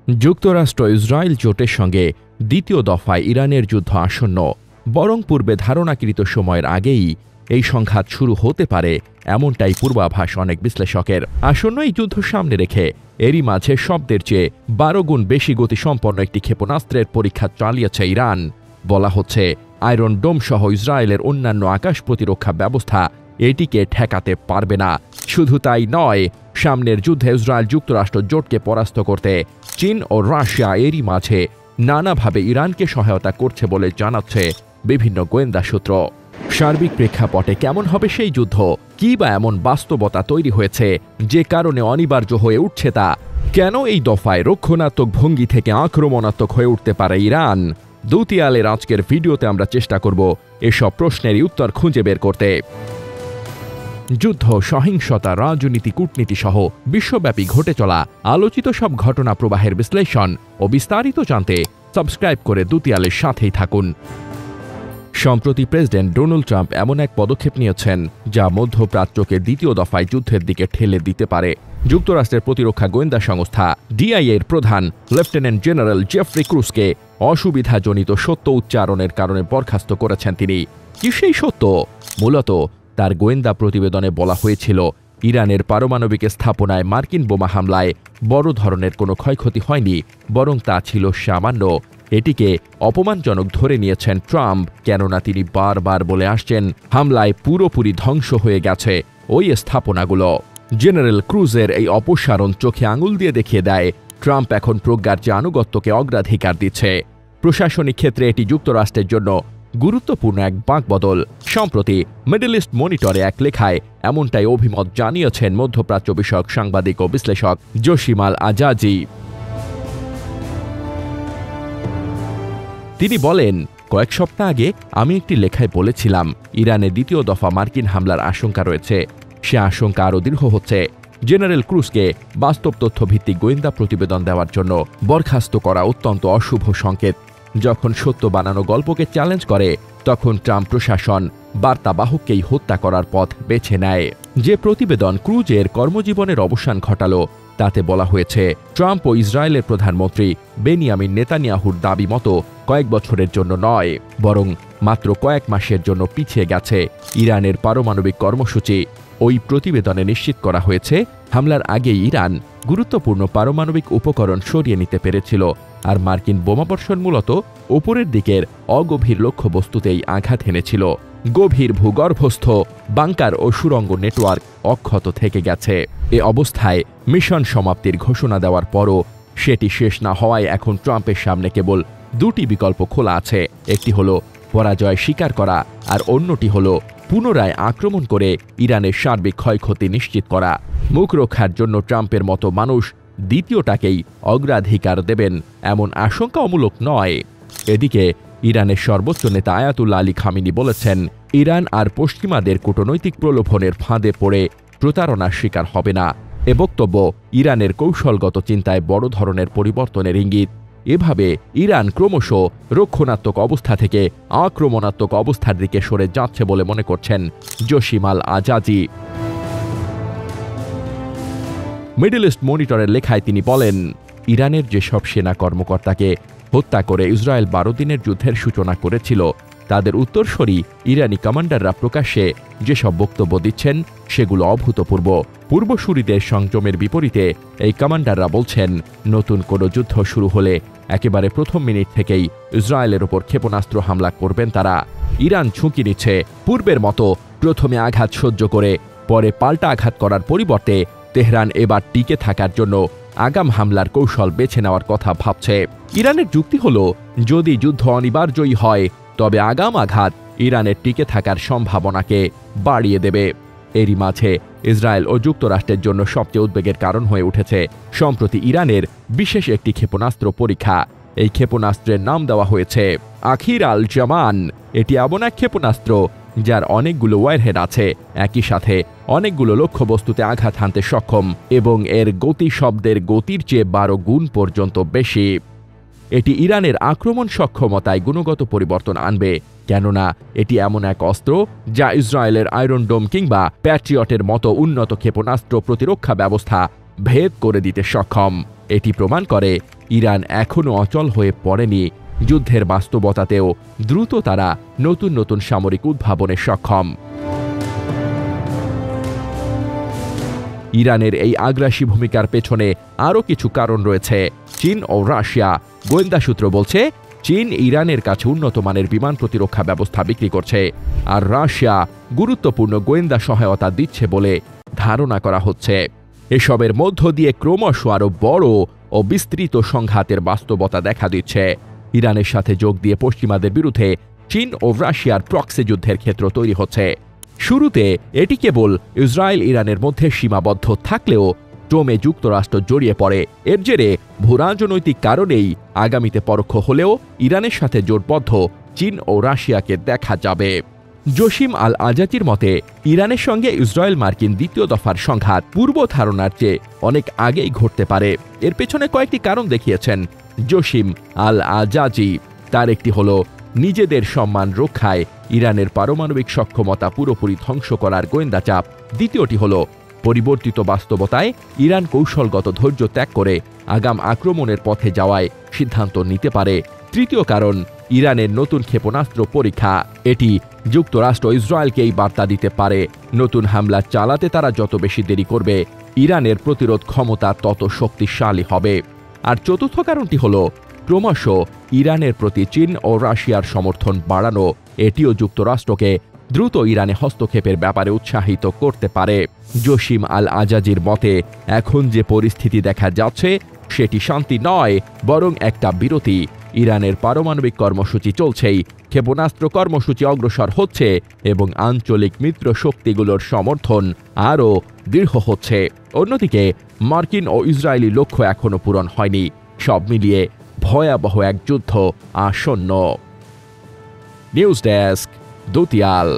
যুক্তরাষ্ট্র ইসরায়েল জোটের সঙ্গে দ্বিতীয় দফায় ইরানের যুদ্ধ আসন্ন, বরং পূর্বে ধারণাকৃত সময়ের আগেই এই সংঘাত শুরু হতে পারে, এমনটাই পূর্বাভাস অনেক বিশ্লেষকের। আসন্ন এই যুদ্ধ সামনে রেখে এরই মাঝে শব্দের চেয়ে 12 গুণ বেশি গতিসম্পন্ন একটি ক্ষেপণাস্ত্রের পরীক্ষা চালিয়েছে ইরান। বলা হচ্ছে আয়রন ডোম সহ ইসরায়েলের অন্যান্য আকাশ প্রতিরক্ষা ব্যবস্থা এটিকে ঠেকাতে পারবে না। শুধু তাই নয়, সামনের যুদ্ধে ইসরায়েল যুক্তরাষ্ট্র জোটকে পরাস্ত করতে চীন ও রাশিয়া এরই মাঝে নানাভাবে ইরানকে সহায়তা করছে বলে জানাচ্ছে বিভিন্ন গোয়েন্দা সূত্র। সার্বিক প্রেক্ষাপটে কেমন হবে সেই যুদ্ধ, কি বা এমন বাস্তবতা তৈরি হয়েছে যে কারণে অনিবার্য হয়ে উঠছে তা, কেন এই দফায় রক্ষণাত্মক ভঙ্গি থেকে আক্রমণাত্মক হয়ে উঠতে পারে ইরান, দুতিয়ালের আজকের ভিডিওতে আমরা চেষ্টা করব এসব প্রশ্নেরই উত্তর খুঁজে বের করতে। যুদ্ধ, সহিংসতা, রাজনীতি, কূটনীতি সহ বিশ্বব্যাপী ঘটে চলা আলোচিত সব ঘটনা প্রবাহের বিশ্লেষণ ও বিস্তারিত জানতে সাবস্ক্রাইব করে দুতিয়ালের সাথেই থাকুন। সম্প্রতি প্রেসিডেন্ট ডোনাল্ড ট্রাম্প এমন এক পদক্ষেপ নিয়েছেন যা মধ্যপ্রাচ্যকে দ্বিতীয় দফায় যুদ্ধের দিকে ঠেলে দিতে পারে। যুক্তরাষ্ট্রের প্রতিরক্ষা গোয়েন্দা সংস্থা ডিআইএর প্রধান লেফটেন্যান্ট জেনারেল জেফ্রি ক্রুজকে অসুবিধাজনিত সত্য উচ্চারণের কারণে বরখাস্ত করেছেন তিনি। কি সেই সত্য? মূলত তার গোয়েন্দা প্রতিবেদনে বলা হয়েছিল ইরানের পারমাণবিক স্থাপনায় মার্কিন বোমা হামলায় বড় ধরনের কোনো ক্ষয়ক্ষতি হয়নি, বরং তা ছিল সামান্য। এটিকে অপমানজনক ধরে নিয়েছেন ট্রাম্প, কেননা তিনি বারবার বলে আসছেন হামলায় পুরোপুরি ধ্বংস হয়ে গেছে ওই স্থাপনাগুলো। জেনারেল ক্রুজের এই অপসারণ চোখে আঙুল দিয়ে দেখিয়ে দেয় ট্রাম্প এখন প্রজ্ঞার যে আনুগত্যকে অগ্রাধিকার দিচ্ছে। প্রশাসনিক ক্ষেত্রে এটি যুক্তরাষ্ট্রের জন্য গুরুত্বপূর্ণ এক বাঁকবদল। সম্প্রতি মিডল ইস্ট মনিটরে এক লেখায় এমনটাই অভিমত জানিয়েছেন মধ্যপ্রাচ্য বিষয়ক সাংবাদিক ও বিশ্লেষক জসিম আল আজাজি। তিনি বলেন, কয়েক সপ্তাহ আগে আমি একটি লেখায় বলেছিলাম ইরানে দ্বিতীয় দফা মার্কিন হামলার আশঙ্কা রয়েছে। সে আশঙ্কা আরও দৃঢ় হচ্ছে। জেনারেল ক্রুজকে বাস্তব তথ্যভিত্তিক গোয়েন্দা প্রতিবেদন দেওয়ার জন্য বরখাস্ত করা অত্যন্ত অশুভ সংকেত। যখন সত্য বানানো গল্পকে চ্যালেঞ্জ করে, তখন ট্রাম্প প্রশাসন বার্তাবাহককেই হত্যা করার পথ বেছে নেয়। যে প্রতিবেদন ক্রুজের কর্মজীবনের অবসান ঘটালো তাতে বলা হয়েছে ট্রাম্প ও ইসরায়েলের প্রধানমন্ত্রী বেনিয়ামিন নেতানিয়াহুর দাবি মতো কয়েক বছরের জন্য নয়, বরং মাত্র কয়েক মাসের জন্য পিছিয়ে গেছে ইরানের পারমাণবিক কর্মসূচি। ওই প্রতিবেদনে নিশ্চিত করা হয়েছে হামলার আগেই ইরান গুরুত্বপূর্ণ পারমাণবিক উপকরণ সরিয়ে নিতে পেরেছিল, আর মার্কিন বোমাবর্ষণ মূলত উপরের দিকের অগভীর লক্ষ্যবস্তুতেই আঘাত এনেছিল। গভীর ভূগর্ভস্থ বাংকার ও সুড়ঙ্গ নেটওয়ার্ক অক্ষত থেকে গেছে। এ অবস্থায় মিশন সমাপ্তির ঘোষণা দেওয়ার পরও সেটি শেষ না হওয়ায় এখন ট্রাম্পের সামনে কেবল দুটি বিকল্প খোলা আছে। একটি হলো পরাজয় স্বীকার করা, আর অন্যটি হলো পুনরায় আক্রমণ করে ইরানের সার্বিক ক্ষয়ক্ষতি নিশ্চিত করা। মুখ রক্ষার জন্য ট্রাম্পের মতো মানুষ দ্বিতীয়টাকেই অগ্রাধিকার দেবেন এমন আশঙ্কা অমূলক নয়। এদিকে ইরানের সর্বোচ্চ নেতা আয়াতুল্লাহ আলী খামেনি বলেছেন, ইরান আর পশ্চিমাদের কূটনৈতিক প্রলোভনের ফাঁদে পড়ে প্রতারণার শিকার হবে না। এ বক্তব্য ইরানের কৌশলগত চিন্তায় বড় ধরনের পরিবর্তনের ইঙ্গিত। এভাবে ইরান ক্রমশ রক্ষণাত্মক অবস্থা থেকে আক্রমণাত্মক অবস্থার দিকে সরে যাচ্ছে বলে মনে করছেন জসিম আল আজাজি। মিডল ইস্ট মনিটরের লেখায় তিনি বলেন, ইরানের যেসব সেনা কর্মকর্তাকে হত্যা করে ইসরায়েল 12 দিনের যুদ্ধের সূচনা করেছিল, তাদের উত্তরসূরি ইরানি কমান্ডাররা প্রকাশ্যে যেসব বক্তব্য দিচ্ছেন সেগুলো অভূতপূর্ব। পূর্বসূরিদের সংযমের বিপরীতে এই কমান্ডাররা বলছেন নতুন কোনো যুদ্ধ শুরু হলে একেবারে প্রথম মিনিট থেকেই ইসরায়েলের ওপর ক্ষেপণাস্ত্র হামলা করবেন তারা। ইরান ঝুঁকি নিচ্ছে পূর্বের মতো প্রথমে আঘাত সহ্য করে পরে পাল্টা আঘাত করার পরিবর্তে তেহরান এবার টিকে থাকার জন্য আগাম হামলার কৌশল বেছে নেওয়ার কথা ভাবছে। ইরানের যুক্তি হলো, যদি যুদ্ধ অনিবার্যই হয় তবে আগাম আঘাত ইরানের টিকে থাকার সম্ভাবনাকে বাড়িয়ে দেবে। এরই মাঝে ইসরায়েল ও যুক্তরাষ্ট্রের জন্য সবচেয়ে উদ্বেগের কারণ হয়ে উঠেছে সম্প্রতি ইরানের বিশেষ একটি ক্ষেপণাস্ত্র পরীক্ষা। এই ক্ষেপণাস্ত্রের নাম দেওয়া হয়েছে আখির আল জামান। এটি এমন এক ক্ষেপণাস্ত্র যার অনেকগুলো ওয়ারহেড আছে, একই সাথে অনেকগুলো লক্ষ্যবস্তুতে আঘাত হানতে সক্ষম এবং এর গতি শব্দের গতির চেয়ে 12 গুণ পর্যন্ত বেশি। এটি ইরানের আক্রমণ সক্ষমতায় গুণগত পরিবর্তন আনবে, কেননা এটি এমন এক অস্ত্র যা ইসরায়েলের আয়রন ডোম কিংবা প্যাট্রিয়টের মতো উন্নত ক্ষেপণাস্ত্র প্রতিরক্ষা ব্যবস্থা ভেদ করে দিতে সক্ষম। এটি প্রমাণ করে ইরান এখনও অচল হয়ে পড়েনি। যুদ্ধের বাস্তবতাতেও দ্রুত তারা নতুন নতুন সামরিক উদ্ভাবনে সক্ষম। ইরানের এই আগ্রাসী ভূমিকার পেছনে আরও কিছু কারণ রয়েছে। চীন ও রাশিয়া। গোয়েন্দা সূত্র বলছে, চীন ইরানের কাছে উন্নত মানের বিমান প্রতিরক্ষা ব্যবস্থা বিক্রি করছে, আর রাশিয়া গুরুত্বপূর্ণ গোয়েন্দা সহায়তা দিচ্ছে বলে ধারণা করা হচ্ছে। এসবের মধ্য দিয়ে ক্রমশ আরও বড় ও বিস্তৃত সংঘাতের বাস্তবতা দেখা দিচ্ছে। ইরানের সাথে যোগ দিয়ে পশ্চিমাদের বিরুদ্ধে চীন ও রাশিয়ার প্রক্সি যুদ্ধের ক্ষেত্র তৈরি হচ্ছে। শুরুতে এটি কেবল ইসরায়েল ইরানের মধ্যে সীমাবদ্ধ থাকলেও ক্রমে যুক্তরাষ্ট্র জড়িয়ে পড়ে। এর জেরে ভূরাজনৈতিক কারণেই আগামীতে পরোক্ষ হলেও ইরানের সাথে জোটবদ্ধ চীন ও রাশিয়াকে দেখা যাবে। জসিম আল আজাজির মতে, ইরানের সঙ্গে ইসরায়েল মার্কিন দ্বিতীয় দফার সংঘাত পূর্ব ধারণার চেয়ে অনেক আগেই ঘটতে পারে। এর পেছনে কয়েকটি কারণ দেখিয়েছেন জসিম আল আজাজি। তার একটি হল নিজেদের সম্মান রক্ষায় ইরানের পারমাণবিক সক্ষমতা পুরোপুরি ধ্বংস করার গোয়েন্দা চাপ। দ্বিতীয়টি হল পরিবর্তিত বাস্তবতায় ইরান কৌশলগত ধৈর্য ত্যাগ করে আগাম আক্রমণের পথে যাওয়ায় সিদ্ধান্ত নিতে পারে। তৃতীয় কারণ ইরানের নতুন ক্ষেপণাস্ত্র পরীক্ষা। এটি যুক্তরাষ্ট্র ইসরায়েলকে এই বার্তা দিতে পারে, নতুন হামলা চালাতে তারা যত বেশি দেরি করবে, ইরানের প্রতিরোধ ক্ষমতা তত শক্তিশালী হবে। আর চতুর্থ কারণটি হল ক্রমশ ইরানের প্রতি চীন ও রাশিয়ার সমর্থন বাড়ানো। এটিও যুক্তরাষ্ট্রকে দ্রুত ইরানে হস্তক্ষেপের ব্যাপারে উৎসাহিত করতে পারে। জসিম আল আজাজির মতে, এখন যে পরিস্থিতি দেখা যাচ্ছে সেটি শান্তি নয়, বরং একটা বিরতি। ইরানের পারমাণবিক কর্মসূচি চলছেই, ক্ষেপণাস্ত্র কর্মসূচি অগ্রসর হচ্ছে এবং আঞ্চলিক মিত্র শক্তিগুলোর সমর্থন আরও দৃঢ় হচ্ছে। অন্যদিকে মার্কিন ও ইসরায়েলি লক্ষ্য এখনও পূরণ হয়নি। সব মিলিয়ে ভয়াবহ এক যুদ্ধ আসন্ন। News desk, দুতিয়াল।